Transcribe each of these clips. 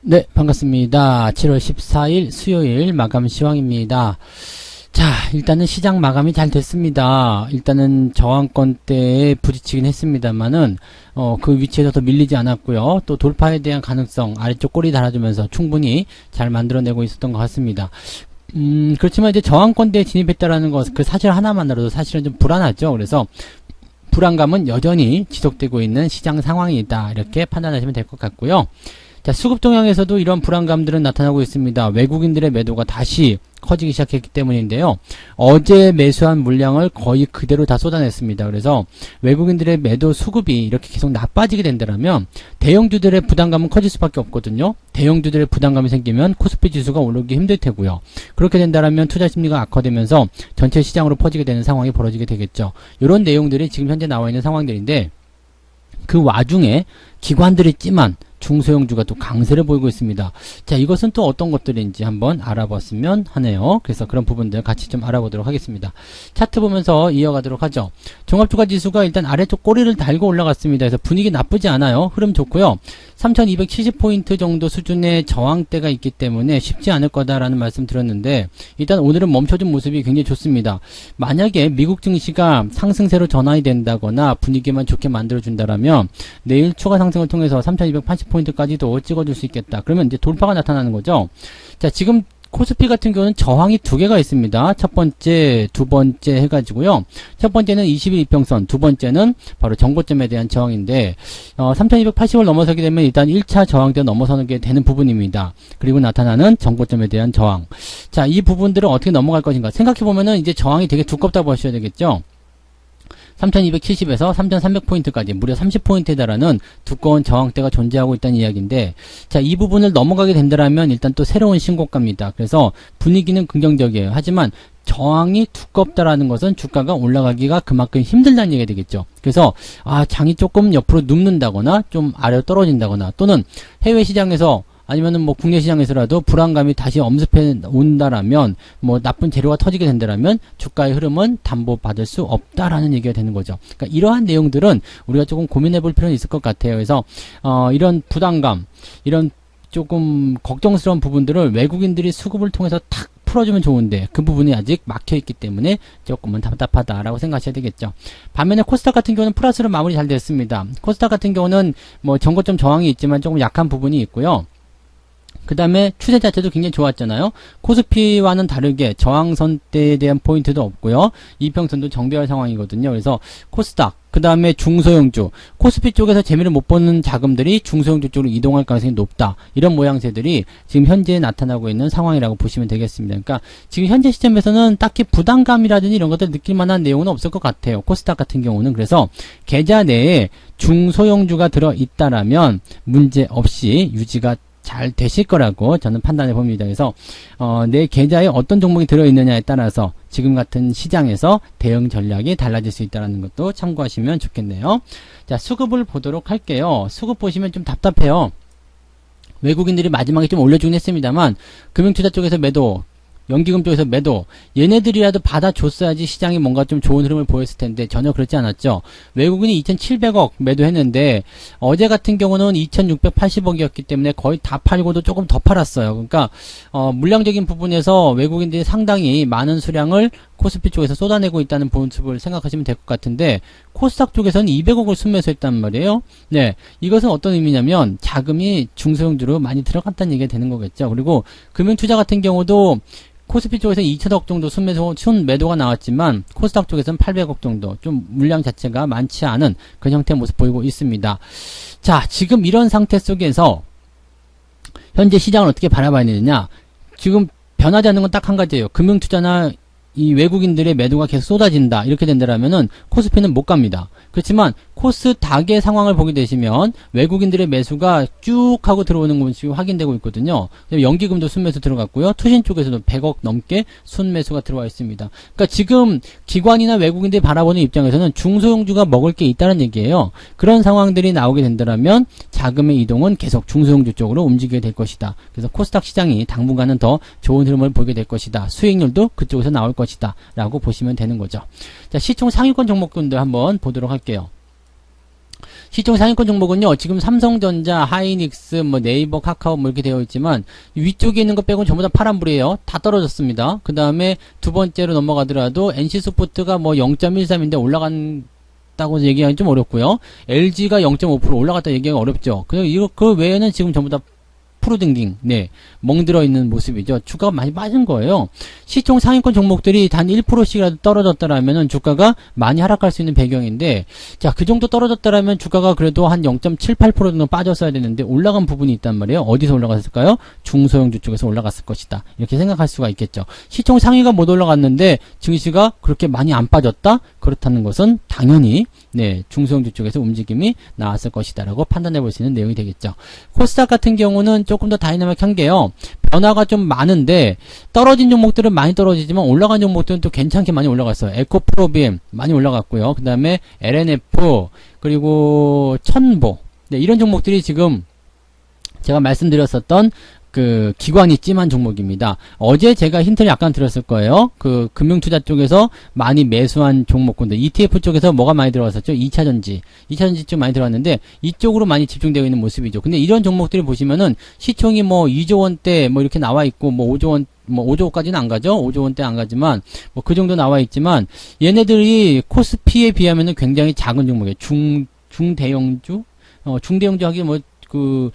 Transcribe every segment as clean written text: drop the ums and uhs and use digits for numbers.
네, 반갑습니다. 7월 14일 수요일 마감 시황입니다. 자, 일단은 시장 마감이 잘 됐습니다. 일단은 저항권대에 부딪히긴 했습니다만은 그 위치에서 더 밀리지 않았고요. 또 돌파에 대한 가능성 아래쪽 꼬리 달아주면서 충분히 잘 만들어내고 있었던 것 같습니다. 그렇지만 이제 저항권대에 진입했다라는 것, 그 사실 하나만으로도 사실은 좀 불안하죠. 그래서 불안감은 여전히 지속되고 있는 시장 상황이다, 이렇게 판단하시면 될 것 같고요. 자, 수급 동향에서도 이런 불안감들은 나타나고 있습니다. 외국인들의 매도가 다시 커지기 시작했기 때문인데요. 어제 매수한 물량을 거의 그대로 다 쏟아냈습니다. 그래서 외국인들의 매도 수급이 이렇게 계속 나빠지게 된다면 대형주들의 부담감은 커질 수밖에 없거든요. 대형주들의 부담감이 생기면 코스피 지수가 오르기 힘들 테고요. 그렇게 된다면 투자 심리가 악화되면서 전체 시장으로 퍼지게 되는 상황이 벌어지게 되겠죠. 이런 내용들이 지금 현재 나와 있는 상황들인데, 그 와중에 기관들이 찜한 중소형주가 또 강세를 보이고 있습니다. 자, 이것은 또 어떤 것들인지 한번 알아봤으면 하네요. 그래서 그런 부분들 같이 좀 알아보도록 하겠습니다. 차트 보면서 이어가도록 하죠. 종합주가 지수가 일단 아래쪽 꼬리를 달고 올라갔습니다. 그래서 분위기 나쁘지 않아요. 흐름 좋고요. 3270포인트 정도 수준의 저항대가 있기 때문에 쉽지 않을 거다라는 말씀 드렸는데, 일단 오늘은 멈춰준 모습이 굉장히 좋습니다. 만약에 미국 증시가 상승세로 전환이 된다거나 분위기만 좋게 만들어준다라면 내일 추가 상승을 통해서 3280포인트까지도 찍어줄 수 있겠다. 그러면 이제 돌파가 나타나는 거죠. 자, 지금 코스피 같은 경우는 저항이 두 개가 있습니다. 첫 번째, 두 번째 해가지고요. 첫 번째는 20일 이평선, 두 번째는 바로 정고점에 대한 저항인데, 3280을 넘어서게 되면 일단 1차 저항대 넘어서게 되는 부분입니다. 그리고 나타나는 정고점에 대한 저항. 자, 이 부분들은 어떻게 넘어갈 것인가. 생각해보면은 이제 저항이 되게 두껍다 보셔야 되겠죠. 3270에서 3300포인트까지 무려 30포인트에 달하는 두꺼운 저항대가 존재하고 있다는 이야기인데, 자, 이 부분을 넘어가게 된다면 일단 또 새로운 신고가입니다. 그래서 분위기는 긍정적이에요. 하지만 저항이 두껍다라는 것은 주가가 올라가기가 그만큼 힘들다는 얘기가 되겠죠. 그래서 장이 조금 옆으로 눕는다거나 좀 아래로 떨어진다거나, 또는 해외 시장에서 아니면은 뭐 국내 시장에서라도 불안감이 다시 엄습해 온다라면, 뭐 나쁜 재료가 터지게 된다라면 주가의 흐름은 담보받을 수 없다라는 얘기가 되는 거죠. 그러니까 이러한 내용들은 우리가 조금 고민해 볼 필요는 있을 것 같아요. 그래서 이런 부담감, 이런 조금 걱정스러운 부분들을 외국인들이 수급을 통해서 탁 풀어주면 좋은데, 그 부분이 아직 막혀있기 때문에 조금은 답답하다라고 생각하셔야 되겠죠. 반면에 코스닥 같은 경우는 플러스로 마무리 잘 됐습니다. 코스닥 같은 경우는 뭐 정고점 저항이 있지만 조금 약한 부분이 있고요. 그 다음에 추세 자체도 굉장히 좋았잖아요. 코스피와는 다르게 저항선대에 대한 포인트도 없고요. 이평선도 정배열 상황이거든요. 그래서 코스닥, 그 다음에 중소형주, 코스피 쪽에서 재미를 못 보는 자금들이 중소형주 쪽으로 이동할 가능성이 높다. 이런 모양새들이 지금 현재 나타나고 있는 상황이라고 보시면 되겠습니다. 그러니까 지금 현재 시점에서는 딱히 부담감이라든지 이런 것들 느낄 만한 내용은 없을 것 같아요. 코스닥 같은 경우는. 그래서 계좌 내에 중소형주가 들어있다라면 문제 없이 유지가 잘 되실 거라고 저는 판단해 봅니다. 그래서 내 계좌에 어떤 종목이 들어있느냐에 따라서 지금 같은 시장에서 대응 전략이 달라질 수 있다는 것도 참고하시면 좋겠네요. 자, 수급을 보도록 할게요. 수급 보시면 좀 답답해요. 외국인들이 마지막에 좀 올려주긴 했습니다만 금융투자 쪽에서 매도, 연기금 쪽에서 매도, 얘네들이라도 받아줬어야지 시장이 뭔가 좀 좋은 흐름을 보였을 텐데 전혀 그렇지 않았죠. 외국인이 2700억 매도했는데 어제 같은 경우는 2680억이었기 때문에 거의 다 팔고도 조금 더 팔았어요. 그러니까 물량적인 부분에서 외국인들이 상당히 많은 수량을 코스피 쪽에서 쏟아내고 있다는 모습을 생각하시면 될 것 같은데, 코스닥 쪽에서는 200억을 순매수했단 말이에요. 네, 이것은 어떤 의미냐면 자금이 중소형주로 많이 들어갔다는 얘기가 되는 거겠죠. 그리고 금융투자 같은 경우도 코스피 쪽에서는 2천억 정도 순매도가 나왔지만 코스닥 쪽에서는 800억 정도, 좀 물량 자체가 많지 않은 그런 형태의 모습 보이고 있습니다. 자, 지금 이런 상태 속에서 현재 시장을 어떻게 바라봐야 되느냐. 지금 변하지 않는 건 딱 한 가지예요. 금융투자나 이 외국인들의 매도가 계속 쏟아진다, 이렇게 된다라면은 코스피는 못 갑니다. 그렇지만 코스닥의 상황을 보게 되시면 외국인들의 매수가 쭉 하고 들어오는 것이 확인되고 있거든요. 연기금도 순매수 들어갔고요. 투신 쪽에서도 100억 넘게 순매수가 들어와 있습니다. 그러니까 지금 기관이나 외국인들이 바라보는 입장에서는 중소형주가 먹을 게 있다는 얘기예요. 그런 상황들이 나오게 된다면 자금의 이동은 계속 중소형주 쪽으로 움직이게 될 것이다. 그래서 코스닥 시장이 당분간은 더 좋은 흐름을 보게 될 것이다. 수익률도 그쪽에서 나올 것이다 라고 보시면 되는 거죠. 자, 시총 상위권 종목군들 한번 보도록 할게요. 시총 상위권 종목은요, 지금 삼성전자, 하이닉스, 뭐 네이버, 카카오 뭐 이렇게 되어 있지만, 위쪽에 있는 것 빼고는 전부 다 파란불이에요. 다 떨어졌습니다. 그 다음에 두 번째로 넘어가더라도 NC소프트가 뭐 0.13인데 올라간다고 얘기하기 좀 어렵고요. LG가 0.5% 올라갔다 얘기하기 어렵죠. 그 외에는 지금 전부 다 푸르딩딩, 네, 멍들어 있는 모습이죠. 주가가 많이 빠진 거예요. 시총 상위권 종목들이 단 1%씩이라도 떨어졌다라면은 주가가 많이 하락할 수 있는 배경인데, 자, 그 정도 떨어졌다라면 주가가 그래도 한 0.78% 정도 빠졌어야 되는데 올라간 부분이 있단 말이에요. 어디서 올라갔을까요? 중소형주 쪽에서 올라갔을 것이다. 이렇게 생각할 수가 있겠죠. 시총 상위가 못 올라갔는데 증시가 그렇게 많이 안 빠졌다? 그렇다는 것은 당연히 네, 중소형주 쪽에서 움직임이 나왔을 것이다라고 판단해 볼 수 있는 내용이 되겠죠. 코스닥 같은 경우는 조금 더 다이나믹한 게요. 변화가 좀 많은데 떨어진 종목들은 많이 떨어지지만 올라간 종목들은 또 괜찮게 많이 올라갔어요. 에코프로비엠 많이 올라갔고요. 그 다음에 LNF 그리고 천보 네, 이런 종목들이 지금 제가 말씀드렸었던 그 기관이 찜한 종목입니다. 어제 제가 힌트를 약간 드렸을 거예요. 그 금융투자 쪽에서 많이 매수한 종목군들 ETF 쪽에서 뭐가 많이 들어왔었죠? 2차전지 좀 많이 들어왔는데 이쪽으로 많이 집중되어 있는 모습이죠. 근데 이런 종목들이 보시면은 시총이 뭐 2조 원대 뭐 이렇게 나와 있고 뭐 5조 원 뭐 5조까지는 안 가죠. 5조 원대 안 가지만 뭐 그 정도 나와 있지만 얘네들이 코스피에 비하면은 굉장히 작은 종목이에요. 중대형주 중대형주 하기 뭐 그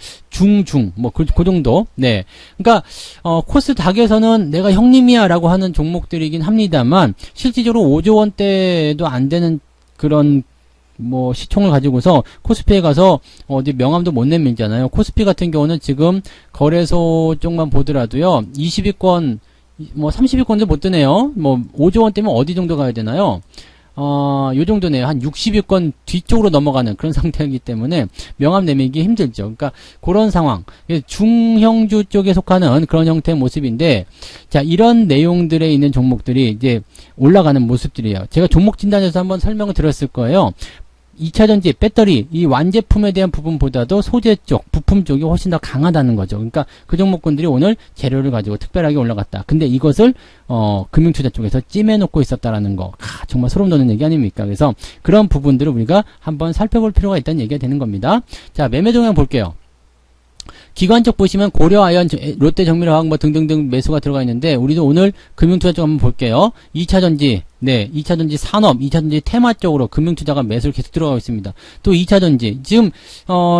정도. 네. 그러니까, 코스닥에서는 내가 형님이야 라고 하는 종목들이긴 합니다만, 실질적으로 5조 원대도 안 되는 그런, 뭐, 시총을 가지고서 코스피에 가서 어디 명함도 못 내밀잖아요. 코스피 같은 경우는 지금 거래소 쪽만 보더라도요, 20위권, 뭐 30위권도 못 드네요. 뭐, 5조 원대면 어디 정도 가야 되나요? 요 정도네요. 한 60위권 뒤쪽으로 넘어가는 그런 상태이기 때문에 명함 내밀기 힘들죠. 그러니까 그런 상황. 중형주 쪽에 속하는 그런 형태의 모습인데, 자, 이런 내용들에 있는 종목들이 이제 올라가는 모습들이에요. 제가 종목 진단에서 한번 설명을 드렸을 거예요. 2차전지, 배터리, 이 완제품에 대한 부분보다도 소재 쪽, 부품 쪽이 훨씬 더 강하다는 거죠. 그러니까 그 종목군들이 오늘 재료를 가지고 특별하게 올라갔다. 근데 이것을, 금융투자 쪽에서 찜해놓고 있었다라는 거. 정말 소름 돋는 얘기 아닙니까? 그래서 그런 부분들을 우리가 한번 살펴볼 필요가 있다는 얘기가 되는 겁니다. 자, 매매 동향 볼게요. 기관 쪽 보시면 고려아연, 롯데정밀화학 뭐 등등등 매수가 들어가 있는데 우리도 오늘 금융투자 쪽 한번 볼게요. 2차전지, 네, 2차전지 산업, 2차전지 테마 쪽으로 금융투자가 매수를 계속 들어가고 있습니다. 또 2차전지, 지금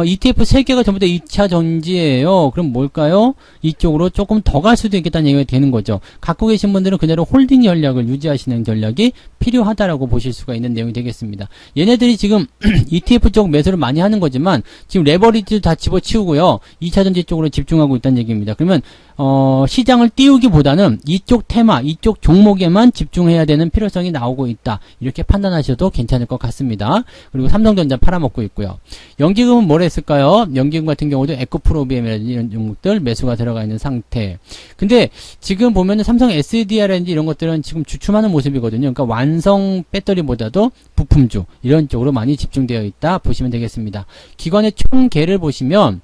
ETF 3개가 전부 다 2차전지예요. 그럼 뭘까요? 이쪽으로 조금 더 갈 수도 있겠다는 얘기가 되는 거죠. 갖고 계신 분들은 그대로 홀딩 전략을 유지하시는 전략이 필요하다라고 보실 수가 있는 내용이 되겠습니다. 얘네들이 지금 ETF 쪽 매수를 많이 하는 거지만 지금 레버리지도 다 집어치우고요. 2차전지 쪽으로 집중하고 있다는 얘기입니다. 그러면 시장을 띄우기보다는 이쪽 테마, 이쪽 종목에만 집중해야 되는 필요성이 나오고 있다. 이렇게 판단하셔도 괜찮을 것 같습니다. 그리고 삼성전자 팔아먹고 있고요. 연기금은 뭘 했을까요? 연기금 같은 경우도 에코프로비엠이라든지 이런 종목들 매수가 들어가 있는 상태. 근데 지금 보면은 삼성 SDR라든지 이런 것들은 지금 주춤하는 모습이거든요. 그러니까 완성 배터리보다도 부품주 이런 쪽으로 많이 집중되어 있다 보시면 되겠습니다. 기관의 총계를 보시면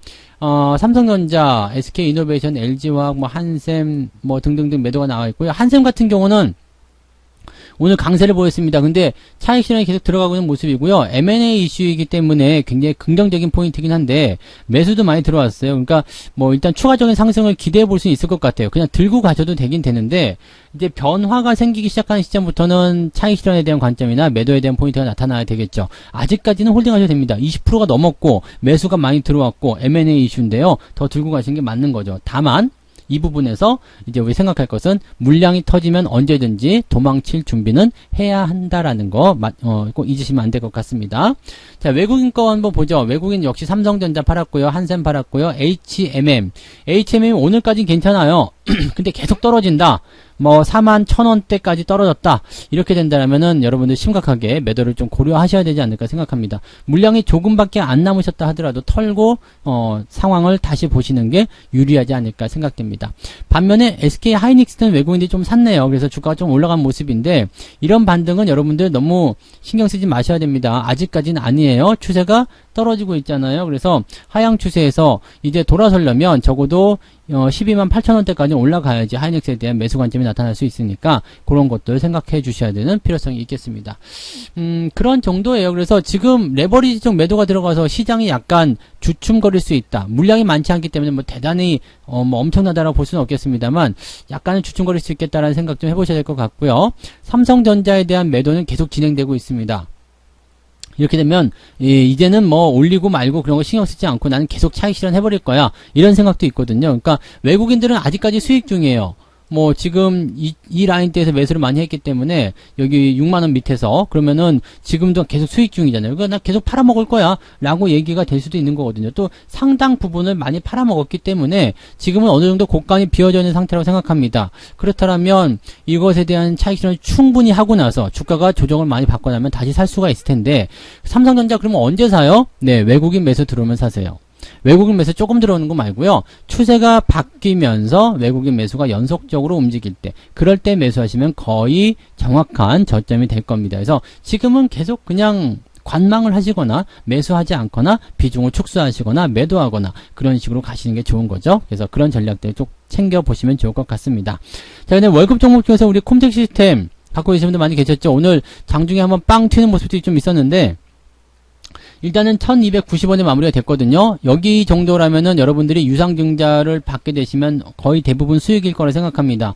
삼성전자, SK이노베이션, LG화학, 뭐 한샘, 뭐 등등등 매도가 나와 있고요. 한샘 같은 경우는 오늘 강세를 보였습니다. 근데 차익 실현이 계속 들어가고 있는 모습이고요. M&A 이슈이기 때문에 굉장히 긍정적인 포인트이긴 한데 매수도 많이 들어왔어요. 그러니까 뭐 일단 추가적인 상승을 기대해 볼 수 있을 것 같아요. 그냥 들고 가셔도 되긴 되는데 이제 변화가 생기기 시작하는 시점부터는 차익 실현에 대한 관점이나 매도에 대한 포인트가 나타나야 되겠죠. 아직까지는 홀딩하셔도 됩니다. 20%가 넘었고 매수가 많이 들어왔고 M&A 이슈인데요. 더 들고 가시는 게 맞는 거죠. 다만 이 부분에서 이제 우리 생각할 것은 물량이 터지면 언제든지 도망칠 준비는 해야 한다라는 거 꼭 잊으시면 안 될 것 같습니다. 자, 외국인 거 한번 보죠. 외국인 역시 삼성전자 팔았고요. 한샘 팔았고요. HMM이 오늘까지는 괜찮아요. 근데 계속 떨어진다. 뭐 41,000원대까지 떨어졌다. 이렇게 된다면은 여러분들 심각하게 매도를 좀 고려하셔야 되지 않을까 생각합니다. 물량이 조금밖에 안 남으셨다 하더라도 털고 상황을 다시 보시는 게 유리하지 않을까 생각됩니다. 반면에 SK 하이닉스는 외국인들이 좀 샀네요. 그래서 주가가 좀 올라간 모습인데 이런 반등은 여러분들 너무 신경 쓰지 마셔야 됩니다. 아직까지는 아니에요. 추세가 떨어지고 있잖아요. 그래서 하향 추세에서 이제 돌아서려면 적어도 12만 8천 원대까지 올라가야지 하이닉스에 대한 매수 관점이 나타날 수 있으니까 그런 것들 생각해 주셔야 되는 필요성이 있겠습니다. 그런 정도예요. 그래서 지금 레버리지적 매도가 들어가서 시장이 약간 주춤거릴 수 있다. 물량이 많지 않기 때문에 뭐 대단히 뭐 엄청나다라고 볼 수는 없겠습니다만 약간은 주춤거릴 수 있겠다라는 생각 좀 해보셔야 될 것 같고요. 삼성전자에 대한 매도는 계속 진행되고 있습니다. 이렇게 되면 이제는 뭐 올리고 말고 그런 거 신경 쓰지 않고 나는 계속 차익 실현해버릴 거야, 이런 생각도 있거든요. 그러니까 외국인들은 아직까지 수익 중이에요. 뭐 지금 이 라인대에서 매수를 많이 했기 때문에 여기 6만원 밑에서 그러면은 지금도 계속 수익 중이잖아요. 그러니까 나 계속 팔아먹을 거야 라고 얘기가 될 수도 있는 거거든요. 또 상당 부분을 많이 팔아먹었기 때문에 지금은 어느 정도 고가이 비어져 있는 상태라고 생각합니다. 그렇다면 이것에 대한 차익 실현을 충분히 하고 나서 주가가 조정을 많이 받고 나면 다시 살 수가 있을 텐데, 삼성전자 그러면 언제 사요? 네, 외국인 매수 들어오면 사세요. 외국인 매수 조금 들어오는 거 말고요. 추세가 바뀌면서 외국인 매수가 연속적으로 움직일 때, 그럴 때 매수하시면 거의 정확한 저점이 될 겁니다. 그래서 지금은 계속 그냥 관망을 하시거나 매수하지 않거나 비중을 축소하시거나 매도하거나 그런 식으로 가시는 게 좋은 거죠. 그래서 그런 전략들 쭉 챙겨보시면 좋을 것 같습니다. 자, 근데 월급 종목 중에서 우리 콤텍 시스템 갖고 계신 분들 많이 계셨죠. 오늘 장중에 한번 빵 튀는 모습들이 좀 있었는데 일단은 1290원에 마무리가 됐거든요. 여기 정도라면은 여러분들이 유상증자를 받게 되시면 거의 대부분 수익일 거라 생각합니다.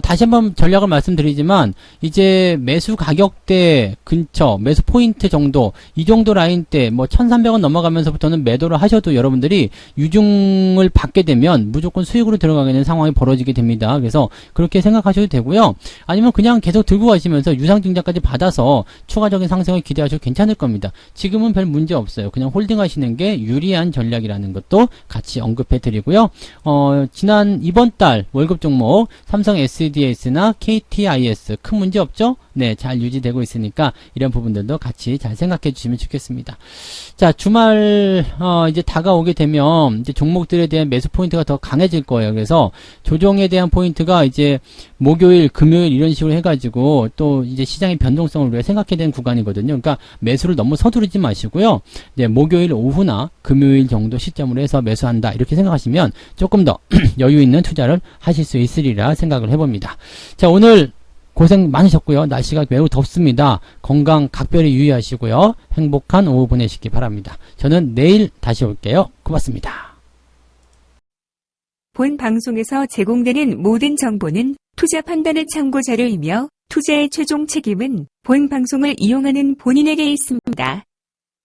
다시 한번 전략을 말씀드리지만 이제 매수 가격대 근처, 매수 포인트 정도, 이 정도 라인대 뭐 1300원 넘어가면서부터는 매도를 하셔도 여러분들이 유증을 받게 되면 무조건 수익으로 들어가게 되는 상황이 벌어지게 됩니다. 그래서 그렇게 생각하셔도 되고요. 아니면 그냥 계속 들고 가시면서 유상증자까지 받아서 추가적인 상승을 기대하셔도 괜찮을 겁니다. 지금은 별 문제 없어요. 그냥 홀딩 하시는 게 유리한 전략이라는 것도 같이 언급해 드리고요. 이번 달 월급 종목 삼성 SDS나 KTIS 큰 문제 없죠? 네, 잘 유지되고 있으니까 이런 부분들도 같이 잘 생각해 주시면 좋겠습니다. 자, 주말 이제 다가오게 되면 이제 종목들에 대한 매수 포인트가 더 강해질 거예요. 그래서 조정에 대한 포인트가 이제 목요일, 금요일 이런 식으로 해가지고 또 이제 시장의 변동성을 위해 생각해야 되는 구간이거든요. 그러니까 매수를 너무 서두르지 마시고요. 네, 목요일 오후나 금요일 정도 시점으로 해서 매수한다 이렇게 생각하시면 조금 더 여유 있는 투자를 하실 수 있으리라 생각을 해봅니다. 자, 오늘 고생 많으셨고요. 날씨가 매우 덥습니다. 건강 각별히 유의하시고요. 행복한 오후 보내시기 바랍니다. 저는 내일 다시 올게요. 고맙습니다. 본 방송에서 제공되는 모든 정보는 투자 판단의 참고 자료이며 투자의 최종 책임은 본 방송을 이용하는 본인에게 있습니다.